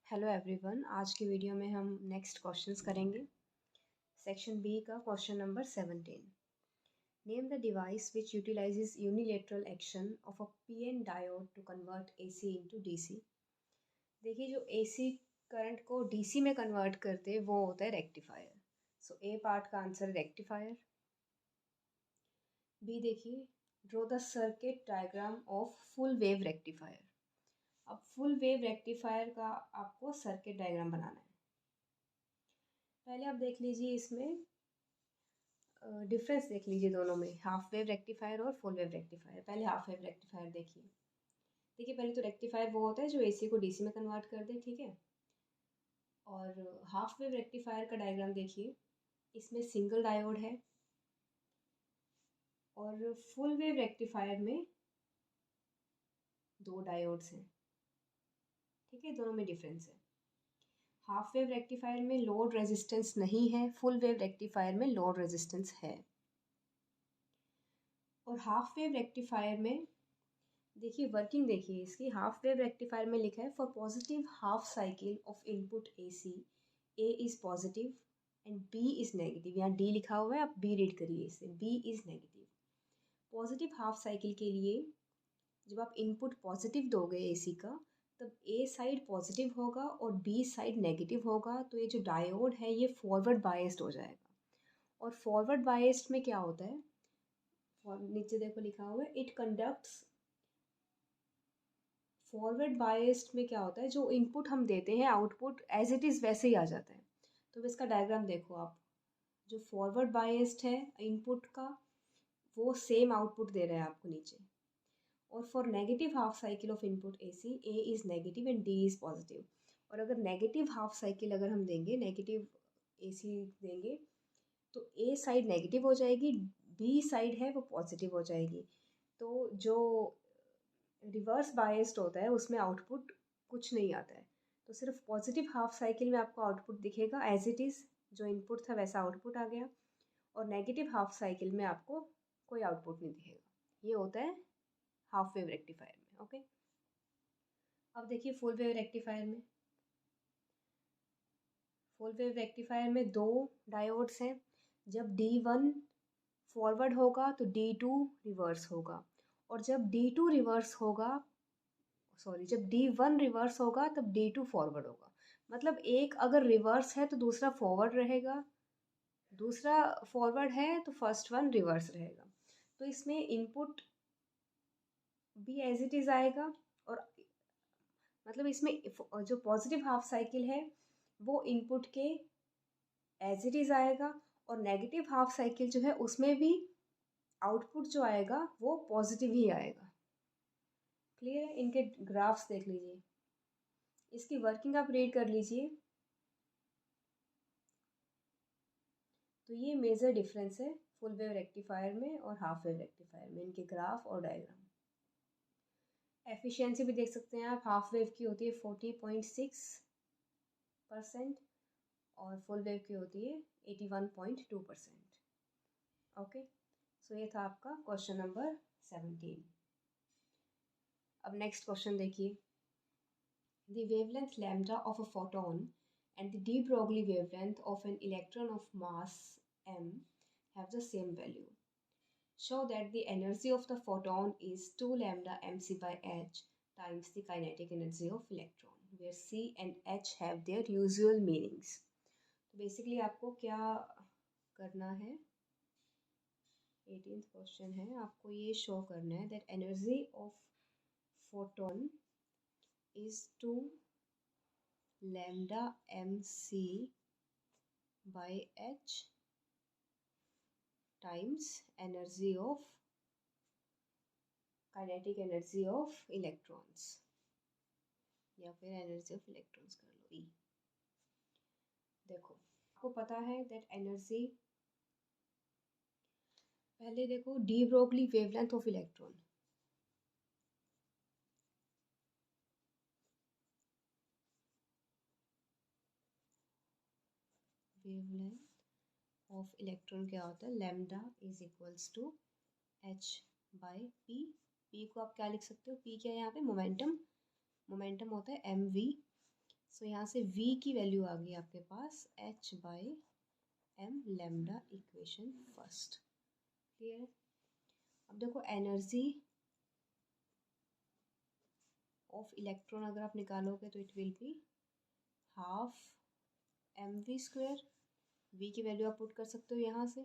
Hello everyone, आज की video में हम नेक्स्ट क्वेश्चंस करेंगे। सेक्शन बी का question number 17। Name the device which utilises unilateral action of a PN diode two convert AC into DC. देखिए, जो AC current को डीसी में कन्वर्ट करते हैं वो होता है रेक्टिफायर। सो ए पार्ट का आंसर रेक्टिफायर। बी देखिए, draw the circuit diagram of full wave rectifier. अब फुल वेव रेक्टिफायर का आपको सर्किट डायग्राम बनाना है। पहले आप देख लीजिए, इसमें डिफरेंस देख लीजिए दोनों में, हाफ वेव रेक्टिफायर और फुल वेव रेक्टिफायर। पहले हाफ वेव रेक्टिफायर देखिए। देखिए, पहले तो रेक्टिफायर वो होता है जो एसी को डीसी में कन्वर्ट कर दे, ठीक है। और हाफ वेव रेक्टिफायर का डायग्राम देखिए, इसमें सिंगल डायोड है। और फुल वेव रेक्टिफायर में दो डायोड्स हैं, ठीक है। दोनों में डिफरेंस है। हाफ वेव रेक्टिफायर में लोड रेजिस्टेंस नहीं है, फुल वेव रेक्टिफायर में लोड रेजिस्टेंस है। और हाफ वेव रेक्टिफायर में देखिए, वर्किंग देखिए इसकी। हाफ वेव रेक्टिफायर में लिखा है, for positive half cycle of input AC, A is positive and B is negative. यहाँ डी लिखा हुआ है, आप बी रीड करिए इसे, B is negative. Positive half cycle के लिए जब आप इनपुट पॉजिटिव दोगे एसी का, तब ए साइड पॉजिटिव होगा और बी साइड नेगेटिव होगा। तो ये जो डायोड है ये फॉरवर्ड बायस्ड हो जाएगा। और फॉरवर्ड बायस्ड में क्या होता है, नीचे देखो लिखा हुआ है, इट कंडक्ट्स। फॉरवर्ड बायस्ड में क्या होता है, जो इनपुट हम देते हैं आउटपुट एज इट इज़ वैसे ही आ जाता है। तो इसका डायग्राम देखो आप, जो फॉरवर्ड बायस्ड है इनपुट का, वो सेम आउटपुट दे रहा है आपको नीचे। और for negative half cycle of input AC, A is negative and D is positive. और अगर नेगेटिव हाफ साइकिल अगर हम देंगे, नेगेटिव एसी देंगे, तो ए साइड नेगेटिव हो जाएगी, बी साइड है वो पॉजिटिव हो जाएगी। तो जो रिवर्स बायस्ड होता है उसमें आउटपुट कुछ नहीं आता है। तो सिर्फ पॉजिटिव हाफ साइकिल में आपको आउटपुट दिखेगा एज इट इज़, जो इनपुट था वैसा आउटपुट आ गया। और नेगेटिव हाफ साइकिल में आपको कोई आउटपुट नहीं दिखेगा। ये होता है हाफ वेव रेक्टिफायर में, ओके। अब देखिए फुल वेव रेक्टिफायर में, फुल वेव रेक्टिफायर में दो डायोड्स हैं। जब D1 फॉरवर्ड होगा तो D2 रिवर्स होगा। और जब D2 रिवर्स होगा, सॉरी, जब D1 रिवर्स होगा तब D2 फॉरवर्ड होगा। मतलब एक अगर रिवर्स है तो दूसरा फॉरवर्ड रहेगा, दूसरा फॉरवर्ड है तो फर्स्ट वन रिवर्स रहेगा। तो इसमें इनपुट भी एज इट इज़ आएगा। और मतलब इसमें जो पॉजिटिव हाफ साइकिल है वो इनपुट के एज इट इज़ आएगा। और नेगेटिव हाफ साइकिल जो है उसमें भी आउटपुट जो आएगा वो पॉजिटिव ही आएगा। क्लियर है? इनके ग्राफ्स देख लीजिए, इसकी वर्किंग आप रीड कर लीजिए। तो ये मेजर डिफरेंस है फुल वेव रेक्टिफायर में और हाफ वेव रेक्टिफायर में, इनके ग्राफ और डायग्राम। एफिशिएंसी भी देख सकते हैं आप, हाफ वेव की होती है 40.6% और फुल वेव की होती है 81.2%। ओके, सो ये था आपका क्वेश्चन नंबर 17। अब नेक्स्ट क्वेश्चन देखिए। The wavelength lambda of a photon and the de Broglie wavelength of an electron of mass m have the same value. Show that the energy of the photon is 2 lambda mc by h times the kinetic energy of electron, where c and h have their usual meanings. तो basically आपको क्या करना है, 18th question है, आपको ये show करना है that energy of photon is 2 lambda mc by h times energy of kinetic energy of electrons, या फिर एनर्जी ऑफ इलेक्ट्रॉन्स कर लो, ई। देखो, आपको पता है दैट एनर्जी, पहले देखो de Broglie wavelength of electron, wavelength of electron क्या होता है, lambda is equals to H by P. P को आप क्या लिख सकते हो, पी क्या है यहाँ पे, मोमेंटम। मोमेंटम होता है एम वी सो यहाँ से v की वैल्यू आ गई आपके पास h/m lambda equation first. Clear है? अब देखो एनर्जी ऑफ इलेक्ट्रॉन अगर आप निकालोगे तो it will be half mv²। v की वैल्यू आप पुट कर सकते हो यहाँ से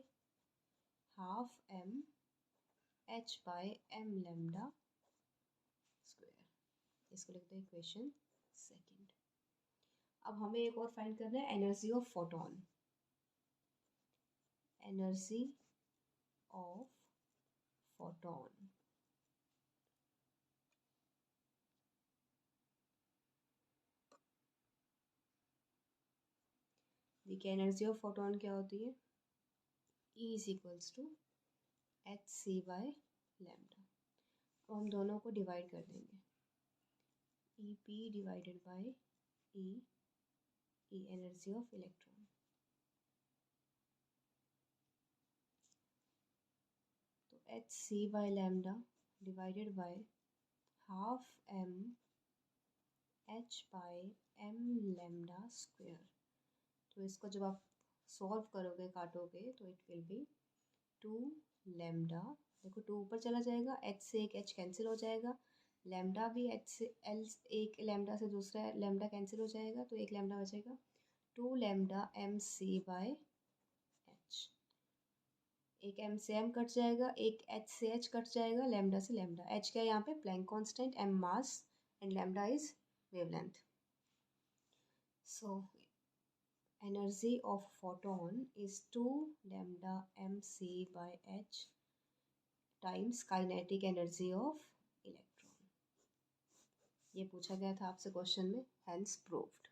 half m h/m lambda square. इसको लिखते हैं इक्वेशन सेकंड। अब हमें एक और फाइंड करना है energy of photon. Energy of photon देखिए एनर्जी ऑफ फोटोन क्या होती है, E is equals to h c by lambda. तो हम दोनों को डिवाइड कर देंगे, e p divided by e energy of electron. तो h c by lambda divided by half m h/m lambda square. तो इसको जब आप सॉल्व करोगे काटोगे तो इट विल बी 2 लैम्डा। देखो 2 ऊपर चला जाएगा, h से एक h कैंसिल हो जाएगा, लैम्डा भी h से l एक लैम्डा से दूसरा लैम्डा कैंसिल हो जाएगा तो एक लैम्डा बचेगा। 2 lambda m c by h। एक m से m कट जाएगा, एक h से h कट जाएगा, लैम्डा से लैम्डा। h क्या है यहाँ पे Planck constant, m mass and lambda is wavelength. So energy of photon is 2 lambda mc by h times kinetic energy of electron। ये पूछा गया था आपसे क्वेश्चन में, hence proved।